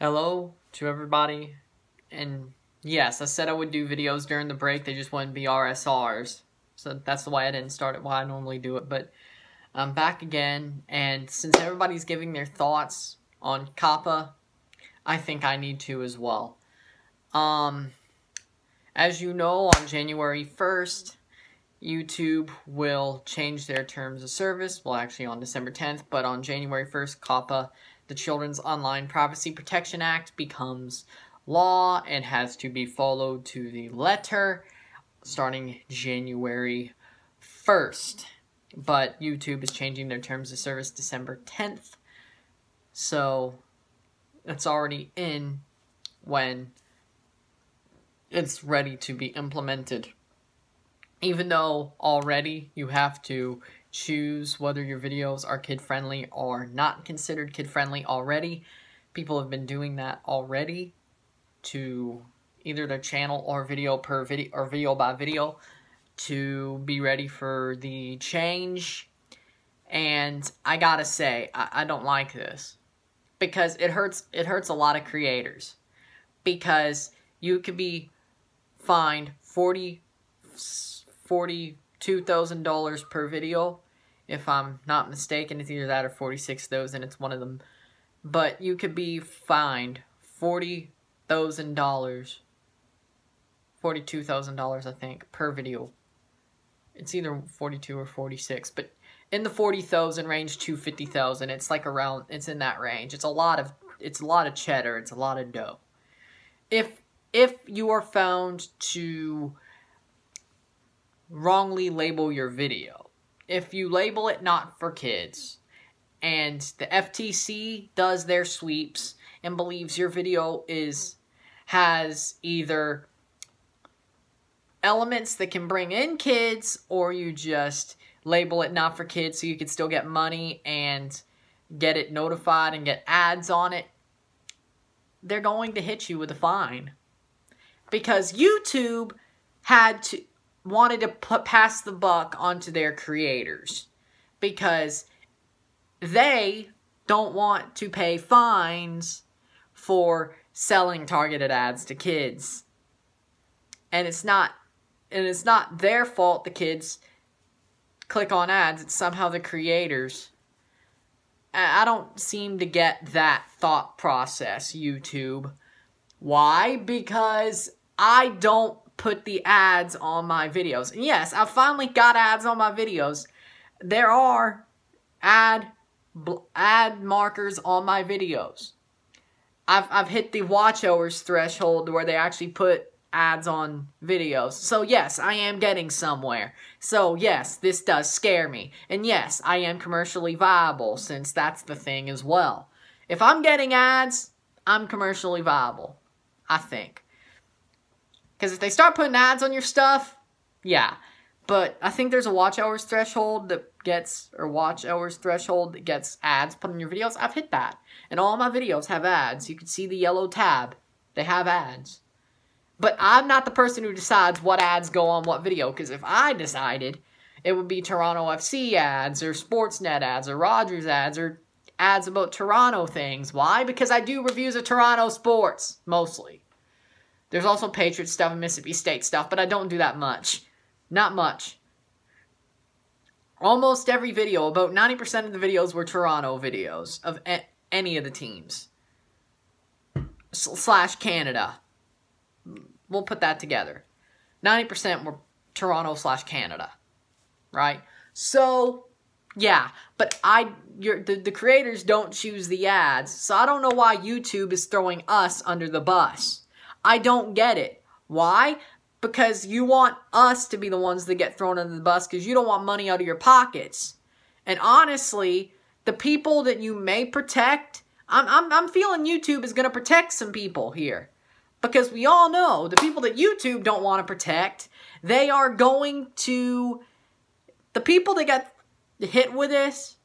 Hello to everybody, and yes, I said I would do videos during the break, they just wouldn't be RSRs, so that's the way I didn't start it, why I normally do it, but I'm back again, and since everybody's giving their thoughts on COPPA, I think I need to as well. As you know, on January 1st, YouTube will change their terms of service, well actually on December 10th, but on January 1st, COPPA, the Children's Online Privacy Protection Act, becomes law and has to be followed to the letter starting January 1st. But YouTube is changing their terms of service December 10th, so it's already in when it's ready to be implemented. Even though already you have to choose whether your videos are kid-friendly or not considered kid-friendly already. People have been doing that already to either their channel or video per video or video by video to be ready for the change. And I gotta say, I don't like this because it hurts a lot of creators, because you could be fined $42,000 per video, if I'm not mistaken. It's either that or $46,000. It's one of them. But you could be fined $40,000, $42,000, I think, per video. It's either 42 or 46, but in the 40,000 range to 50,000. It's like around. It's in that range. It's a lot of cheddar. It's a lot of dough. If you are found to wrongly label your video, if you label it not for kids, and the FTC does their sweeps and believes your video has either elements that can bring in kids, or you just label it not for kids so you can still get money and get it notified and get ads on it, they're going to hit you with a fine. Because YouTube wanted to pass the buck onto their creators, because they don't want to pay fines for selling targeted ads to kids. And it's not their fault the kids click on ads. It's somehow the creators. I don't seem to get that thought process, YouTube. Why? Because I don't put the ads on my videos. And yes, I finally got ads on my videos. There are ad markers on my videos. I've hit the watch hours threshold where they actually put ads on videos. So yes, I am getting somewhere. So yes, this does scare me. And yes, I am commercially viable, since that's the thing as well. If I'm getting ads, I'm commercially viable, I think. Because if they start putting ads on your stuff, yeah. But I think there's a watch hours threshold that gets ads put on your videos. I've hit that. And all my videos have ads. You can see the yellow tab. They have ads. But I'm not the person who decides what ads go on what video. Because if I decided, it would be Toronto FC ads, or Sportsnet ads, or Rogers ads, or ads about Toronto things. Why? Because I do reviews of Toronto sports, mostly. There's also Patriot stuff and Mississippi State stuff, but I don't do that much. Not much. Almost every video, about 90% of the videos were Toronto videos of any of the teams. / Canada. We'll put that together. 90% were Toronto / Canada. Right? So, yeah. But the creators don't choose the ads, so I don't know why YouTube is throwing us under the bus. I don't get it. Why? Because you want us to be the ones that get thrown under the bus, because you don't want money out of your pockets. And honestly, the people that you may protect, I'm feeling YouTube is going to protect some people here. Because we all know the people that YouTube don't want to protect, they are going to... The people that get hit with this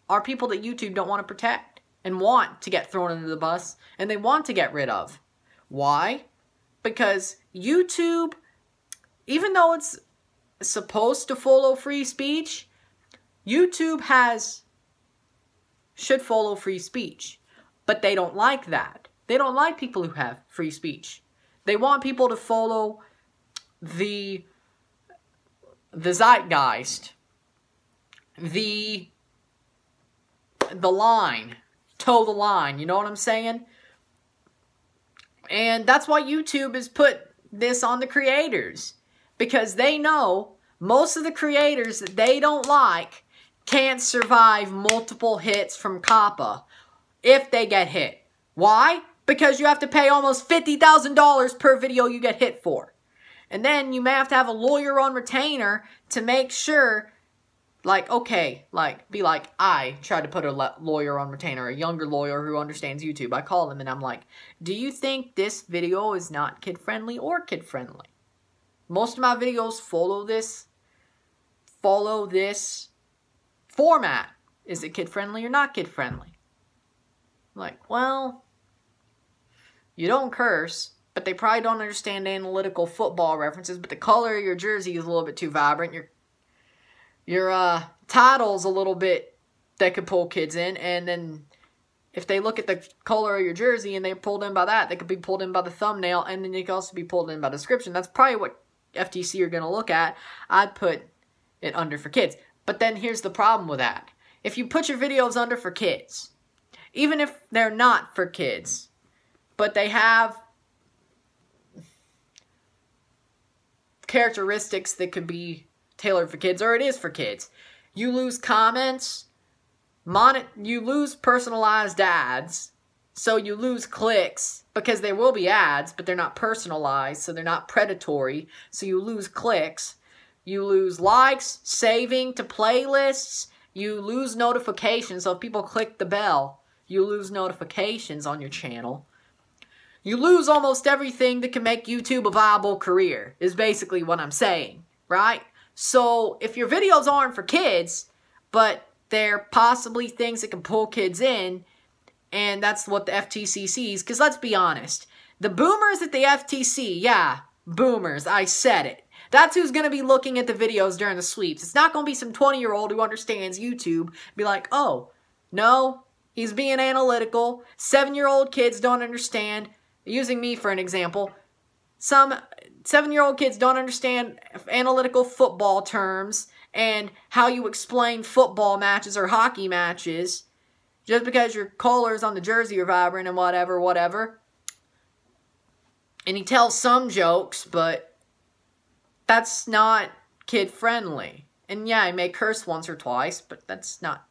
are people that YouTube don't want to protect and want to get thrown under the bus, and they want to get rid of. Why? Because YouTube, even though it's supposed to follow free speech, YouTube should follow free speech. But they don't like that. They don't like people who have free speech. They want people to follow the zeitgeist, the line, toe the line, you know what I'm saying? And that's why YouTube has put this on the creators, because they know most of the creators that they don't like can't survive multiple hits from COPPA if they get hit. Why? Because you have to pay almost $50,000 per video you get hit for. And then you may have to have a lawyer on retainer to make sure, like, okay, like, be like, I tried to put a lawyer on retainer, a younger lawyer who understands YouTube. I call them and I'm like, do you think this video is not kid-friendly or kid-friendly? Most of my videos follow this format. Is it kid-friendly or not kid-friendly? Like, well, you don't curse, but they probably don't understand analytical football references, but the color of your jersey is a little bit too vibrant. Your title's a little bit that could pull kids in, and then if they look at the color of your jersey and they're pulled in by that, they could be pulled in by the thumbnail, and then they could also be pulled in by the description. That's probably what FTC are going to look at. I'd put it under for kids. But then here's the problem with that. If you put your videos under for kids, even if they're not for kids, but they have characteristics that could be tailored for kids, or it is for kids, you lose comments, you lose personalized ads, so you lose clicks, because there will be ads, but they're not personalized, so they're not predatory, so you lose clicks, you lose likes, saving to playlists, you lose notifications, so if people click the bell, you lose notifications on your channel. You lose almost everything that can make YouTube a viable career, is basically what I'm saying, right? So if your videos aren't for kids, but they're possibly things that can pull kids in, and that's what the FTC sees, because let's be honest, the boomers at the FTC, yeah, boomers, I said it. That's who's going to be looking at the videos during the sweeps. It's not going to be some 20-year-old who understands YouTube, be like, oh, no, he's being analytical. 7-year-old kids don't understand. Using me for an example, some 7-year-old kids don't understand analytical football terms and how you explain football matches or hockey matches just because your colors on the jersey are vibrant and whatever. And he tells some jokes, but that's not kid-friendly. And yeah, he may curse once or twice, but it's not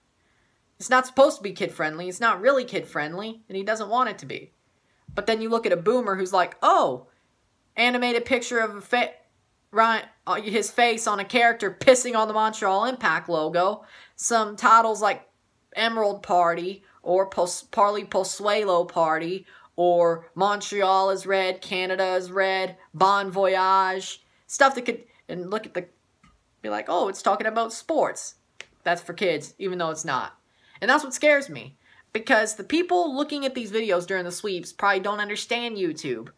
supposed to be kid-friendly. It's not really kid-friendly, and he doesn't want it to be. But then you look at a boomer who's like, oh, animated picture of his face on a character pissing on the Montreal Impact logo. Some titles like Emerald Party or Parley Posuelo Party or Montreal is red, Canada is red, Bon Voyage. Stuff that could, and look at be like, oh, it's talking about sports. That's for kids, even though it's not. And that's what scares me. Because the people looking at these videos during the sweeps probably don't understand YouTube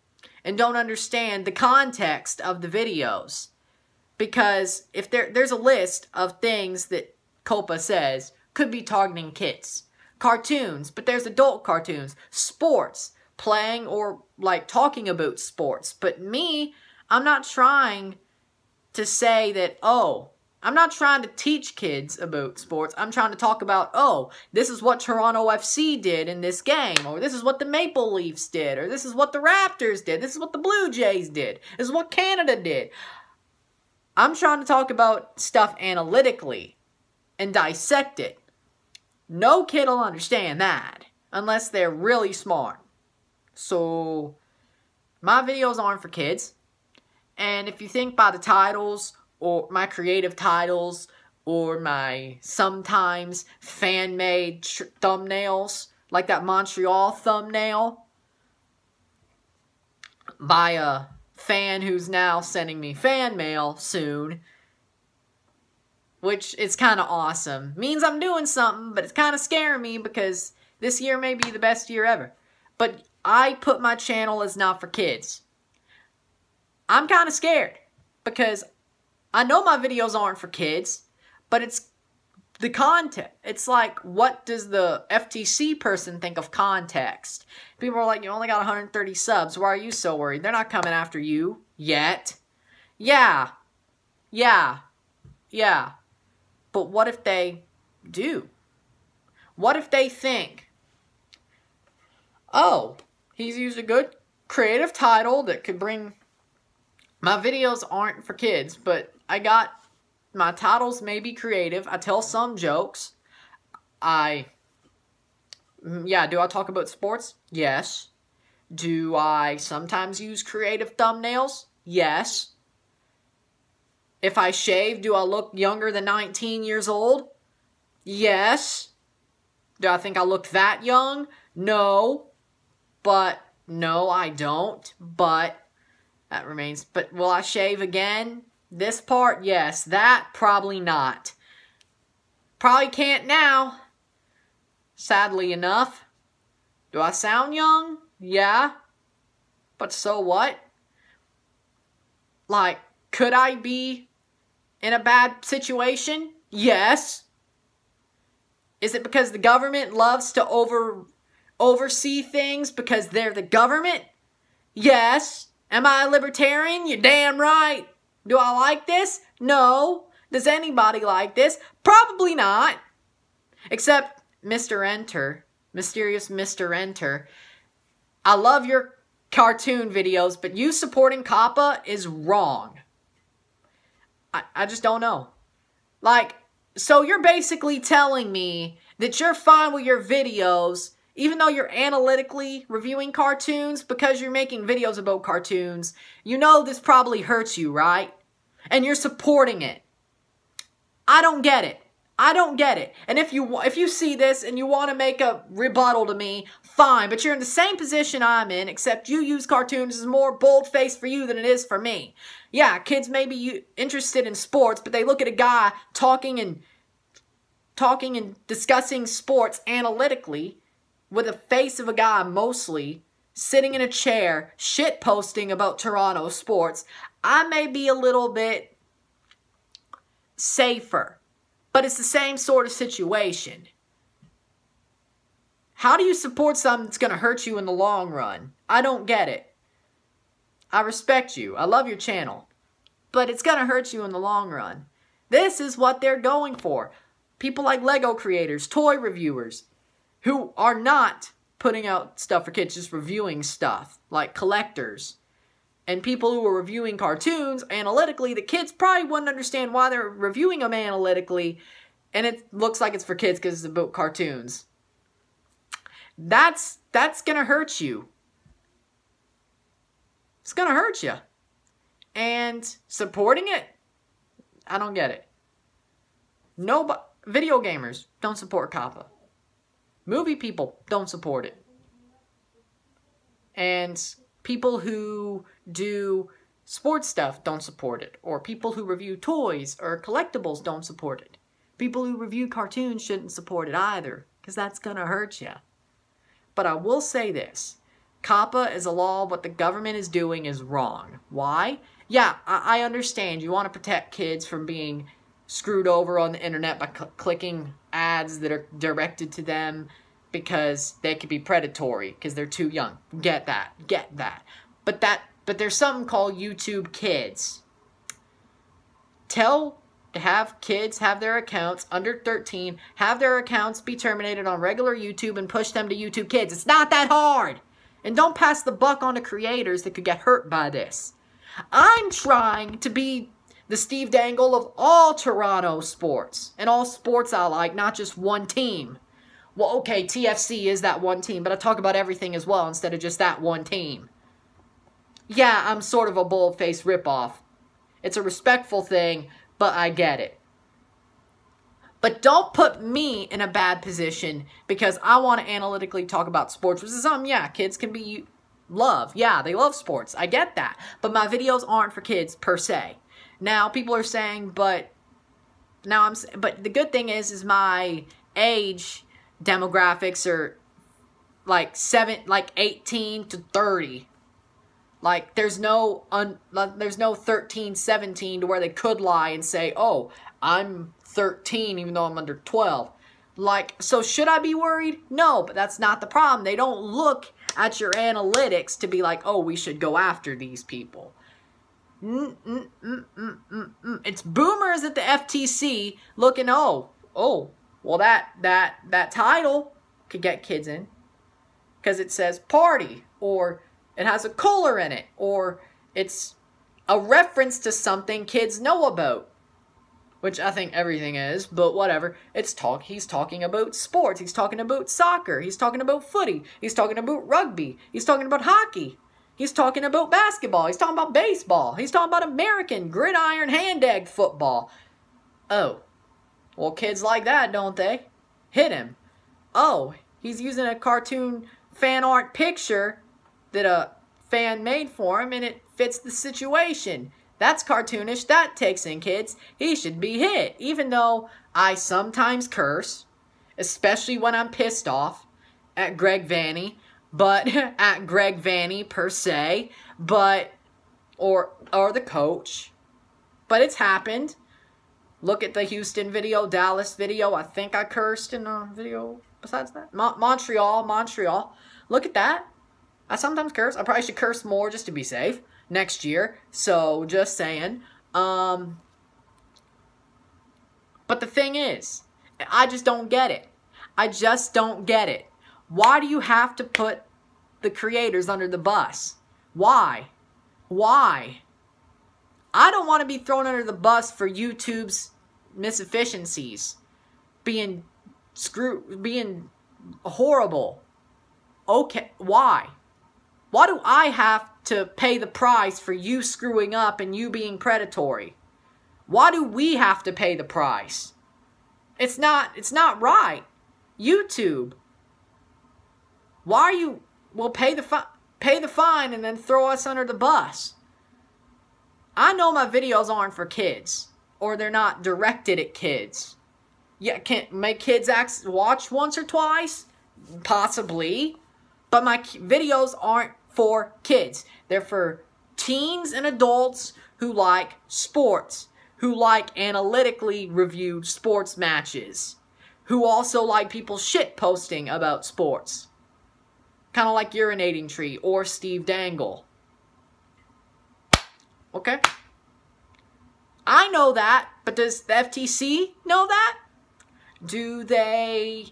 and don't understand the context of the videos. Because if there's a list of things that COPPA says could be targeting kids. Cartoons, but there's adult cartoons. Sports, playing or like talking about sports. But me, I'm not trying to say that, oh, I'm not trying to teach kids about sports. I'm trying to talk about, oh, this is what Toronto FC did in this game, or this is what the Maple Leafs did, or this is what the Raptors did, this is what the Blue Jays did, this is what Canada did. I'm trying to talk about stuff analytically and dissect it. No kid will understand that unless they're really smart. So, my videos aren't for kids. And if you think by the titles, or my creative titles, or my sometimes fan-made thumbnails, like that Montreal thumbnail, by a fan who's now sending me fan mail soon, which is kind of awesome. Means I'm doing something, but it's kind of scaring me because this year may be the best year ever. But I put my channel as not for kids. I'm kind of scared because I know my videos aren't for kids, but it's the context. It's like, what does the FTC person think of context? People are like, you only got 130 subs. Why are you so worried? They're not coming after you yet. Yeah. But what if they do? What if they think, oh, he's used a good creative title that could bring... My videos aren't for kids, but my titles may be creative. I tell some jokes. Do I talk about sports? Yes. Do I sometimes use creative thumbnails? Yes. If I shave, do I look younger than 19 years old? Yes. Do I think I look that young? No. No, I don't. But that remains. But will I shave again? This part, yes. That, probably not. Probably can't now. Sadly enough. Do I sound young? Yeah. But so what? Like, could I be in a bad situation? Yes. Is it because the government loves to oversee things because they're the government? Yes. Am I a libertarian? You're damn right. Do I like this? No. Does anybody like this? Probably not. Except Mr. Enter. Mysterious Mr. Enter. I love your cartoon videos, but you supporting COPPA is wrong. I just don't know. Like, so you're basically telling me that you're fine with your videos, even though you're analytically reviewing cartoons, because you're making videos about cartoons. You know this probably hurts you, right? And you're supporting it. I don't get it. I don't get it. And if you see this and you want to make a rebuttal to me, fine. But you're in the same position I'm in, except you use cartoons as more bold-faced for you than it is for me. Yeah, kids may be interested in sports, but they look at a guy talking and discussing sports analytically with a face of a guy mostly sitting in a chair shit-posting about Toronto sports. I may be a little bit safer. But it's the same sort of situation. How do you support something that's going to hurt you in the long run? I don't get it. I respect you. I love your channel. But it's going to hurt you in the long run. This is what they're going for. People like Lego creators, toy reviewers, who are not putting out stuff for kids, just reviewing stuff, like collectors. And people who are reviewing cartoons analytically, the kids probably wouldn't understand why they're reviewing them analytically. And it looks like it's for kids because it's about cartoons. That's going to hurt you. It's going to hurt you. And supporting it, I don't get it. Video gamers don't support COPPA. Movie people don't support it. And people who do sports stuff don't support it. Or people who review toys or collectibles don't support it. People who review cartoons shouldn't support it either, because that's going to hurt you. But I will say this. COPPA is a law. What the government is doing is wrong. Why? Yeah, I understand. You want to protect kids from being screwed over on the internet by clicking ads that are directed to them because they could be predatory because they're too young. Get that. Get that. But there's something called YouTube Kids. To have kids have their accounts under 13, have their accounts be terminated on regular YouTube and push them to YouTube Kids. It's not that hard. And don't pass the buck on to creators that could get hurt by this. I'm trying to be the Steve Dangle of all Toronto sports. And all sports I like, not just one team. Well, okay, TFC is that one team, but I talk about everything as well instead of just that one team. Yeah, I'm sort of a bold-faced ripoff. It's a respectful thing, but I get it. But don't put me in a bad position because I want to analytically talk about sports, which is something, yeah, kids can be love. Yeah, they love sports. I get that. But my videos aren't for kids per se. Now, people are saying, but the good thing is my age demographics are like 18 to 30. Like, there's no 13, 17 to where they could lie and say, oh, I'm 13 even though I'm under 12. Like, so should I be worried? No, but that's not the problem. They don't look at your analytics to be like, oh, we should go after these people. It's boomers at the FTC looking, well, that title could get kids in because it says party, or it has a color in it, or it's a reference to something kids know about. Which I think everything is, but whatever. He's talking about sports. He's talking about soccer. He's talking about footy. He's talking about rugby. He's talking about hockey. He's talking about basketball. He's talking about baseball. He's talking about American gridiron hand-egg football. Oh, well, kids like that, don't they? Hit him. Oh, he's using a cartoon fan art picture that a fan made for him, and it fits the situation. That's cartoonish. That takes in kids. He should be hit. Even though I sometimes curse, especially when I'm pissed off at Greg Vanny, but at Greg Vanny per se, but or the coach. But it's happened. Look at the Houston video, Dallas video. I think I cursed in a video besides that. Montreal. Look at that. I sometimes curse. I probably should curse more just to be safe next year. So, just saying. But the thing is, I just don't get it. I just don't get it. Why do you have to put the creators under the bus? Why? Why? I don't want to be thrown under the bus for YouTube's misefficiencies. Being horrible. Okay, why? Why do I have to pay the price for you screwing up and you being predatory? Why do we have to pay the price? It's not right. YouTube. Why are you... Well, pay the fine and then throw us under the bus. I know my videos aren't for kids. Or they're not directed at kids. Yeah, can make kids watch once or twice? Possibly. But my videos aren't for kids. They're for teens and adults who like sports. Who like analytically reviewed sports matches. Who also like people shit posting about sports. Kind of like Urinating Tree or Steve Dangle. Okay? I know that, but does the FTC know that? Do they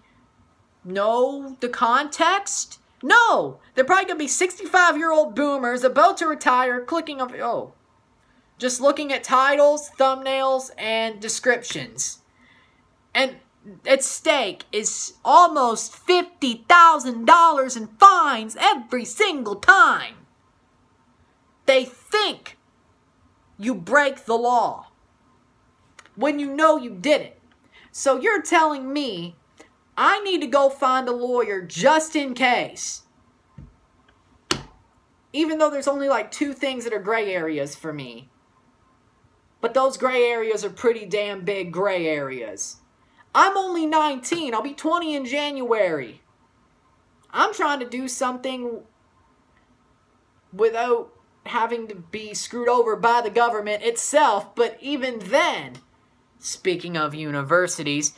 know the context? No! They're probably going to be 65-year-old boomers about to retire, clicking on... just looking at titles, thumbnails, and descriptions. And at stake is almost $50,000 in fines every single time. They think you break the law when you know you didn't. So you're telling me I need to go find a lawyer just in case. Even though there's only like 2 things that are gray areas for me. But those gray areas are pretty damn big gray areas. I'm only 19. I'll be 20 in January. I'm trying to do something without having to be screwed over by the government itself. But even then, speaking of universities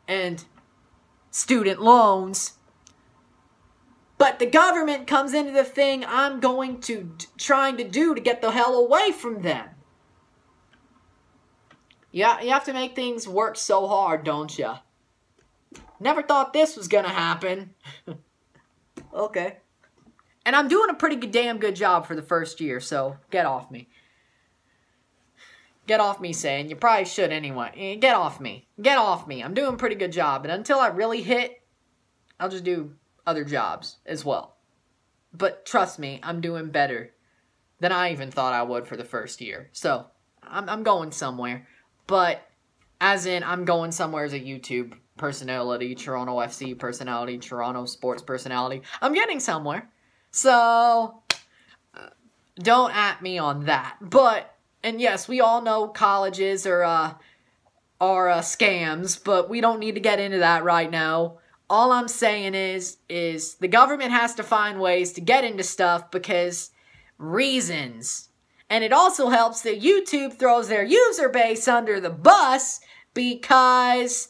and student loans, but the government comes into the thing I'm going to trying to do to get the hell away from them. Yeah, you have to make things work so hard, don't you? Never thought this was gonna happen. Okay. And I'm doing a pretty damn good job for the first year, so get off me. Get off me saying, you probably should anyway. Get off me. Get off me. I'm doing a pretty good job. And until I really hit, I'll just do other jobs as well. But trust me, I'm doing better than I even thought I would for the first year. So, I'm going somewhere. But, as in, I'm going somewhere as a YouTube personality, Toronto FC personality, Toronto sports personality. I'm getting somewhere. So, don't at me on that. But, and yes, we all know colleges are scams, but we don't need to get into that right now. all I'm saying is the government has to find ways to get into stuff because reasons. And it also helps that YouTube throws their user base under the bus because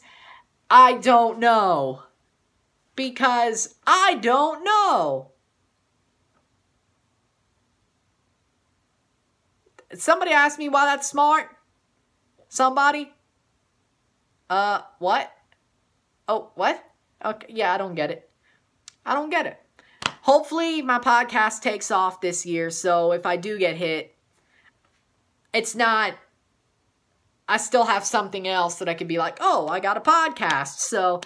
I don't know. Because I don't know. Somebody asked me why that's smart. Somebody? What? Oh, what? Okay, yeah, I don't get it. I don't get it. Hopefully my podcast takes off this year, so if I do get hit, it's not, I still have something else that I could be like, oh, I got a podcast. So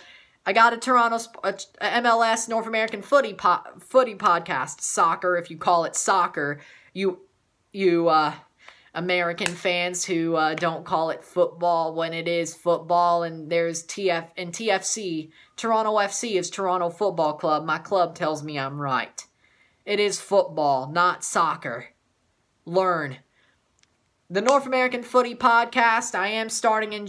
I got a Toronto MLS North American footy podcast, soccer, if you call it soccer. You American fans who don't call it football when it is football, and there's TFC. Toronto FC is Toronto Football Club. My club tells me I'm right. It is football, not soccer. Learn. The North American Footy Podcast, I am starting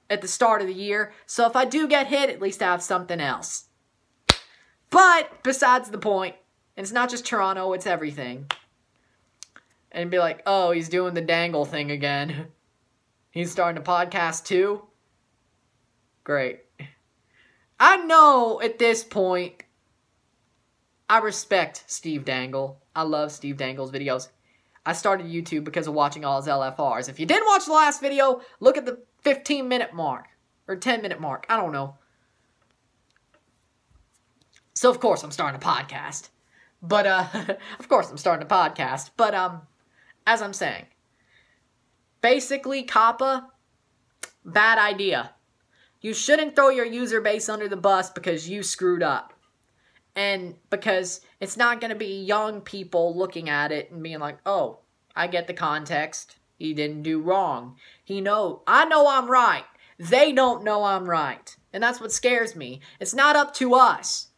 at the start of the year, so if I do get hit, at least I have something else. But, besides the point, it's not just Toronto, it's everything. And be like, oh, he's doing the dangle thing again. He's starting a podcast too? Great. I know at this point, I respect Steve Dangle. I love Steve Dangle's videos. I started YouTube because of watching all his LFRs. If you didn't watch the last video, look at the 15-minute mark. Or 10-minute mark. I don't know. So, of course, I'm starting a podcast. But, of course, I'm starting a podcast. But, as I'm saying, basically, COPPA, bad idea. You shouldn't throw your user base under the bus because you screwed up. And because it's not going to be young people looking at it and being like, oh, I get the context. He didn't do wrong. I know I'm right. They don't know I'm right. And that's what scares me. It's not up to us.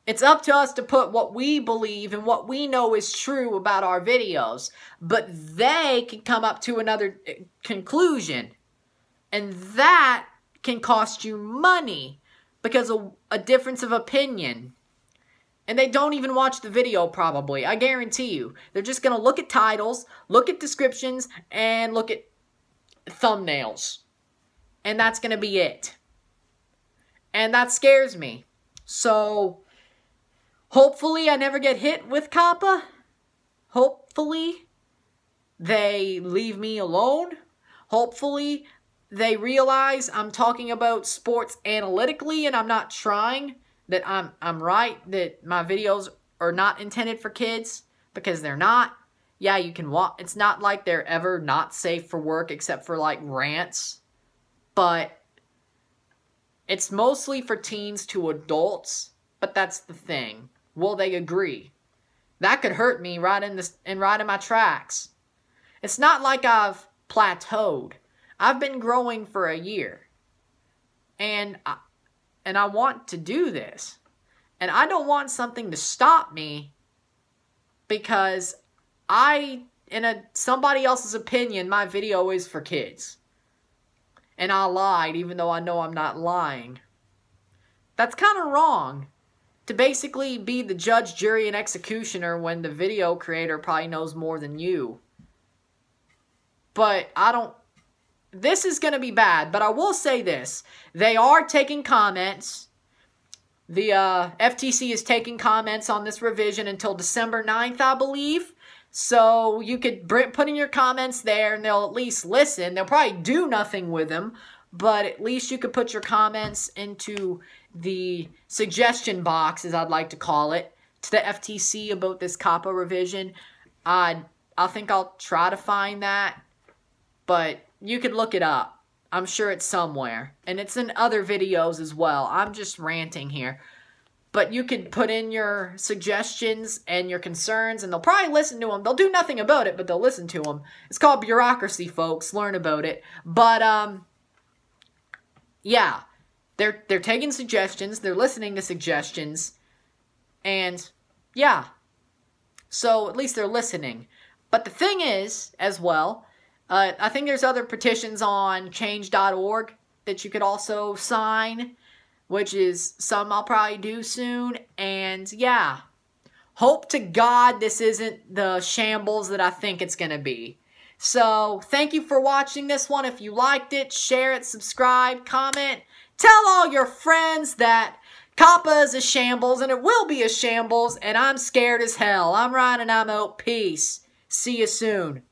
It's up to us to put what we believe and what we know is true about our videos. But they can come up to another conclusion. And that can cost you money because of a difference of opinion. And they don't even watch the video probably. I guarantee you. They're just going to look at titles, look at descriptions, and look at thumbnails. And that's going to be it. And that scares me. So, hopefully I never get hit with COPPA. Hopefully they leave me alone. Hopefully they realize I'm talking about sports analytically and I'm not trying. That I'm right, that my videos are not intended for kids, because they're not. Yeah, you can watch. It's not like they're ever not safe for work except for like rants. But it's mostly for teens to adults. But that's the thing. Will they agree? That could hurt me right in my tracks. It's not like I've plateaued. I've been growing for a year. And I want to do this. And I don't want something to stop me because in somebody else's opinion, my video is for kids. And I lied even though I know I'm not lying. That's kind of wrong. To basically be the judge, jury, and executioner when the video creator probably knows more than you. But this is going to be bad, but I will say this. They are taking comments. The FTC is taking comments on this revision until December 9th, I believe. So you could put in your comments there and they'll at least listen. They'll probably do nothing with them, but at least you could put your comments into the suggestion box, as I'd like to call it, to the FTC about this COPPA revision. I think I'll try to find that, but you could look it up. I'm sure it's somewhere. And it's in other videos as well. I'm just ranting here. But you could put in your suggestions and your concerns, and they'll probably listen to them. They'll do nothing about it, but they'll listen to them. It's called bureaucracy, folks. Learn about it. But, yeah. They're taking suggestions. They're listening to suggestions. And, yeah. So, at least they're listening. But the thing is, as well, I think there's other petitions on change.org that you could also sign. which is something I'll probably do soon. And yeah, hope to God this isn't the shambles that I think it's going to be. So thank you for watching this one. If you liked it, share it, subscribe, comment. Tell all your friends that COPPA is a shambles, and it will be a shambles, and I'm scared as hell. I'm Ryan, and I'm out. Peace. See you soon.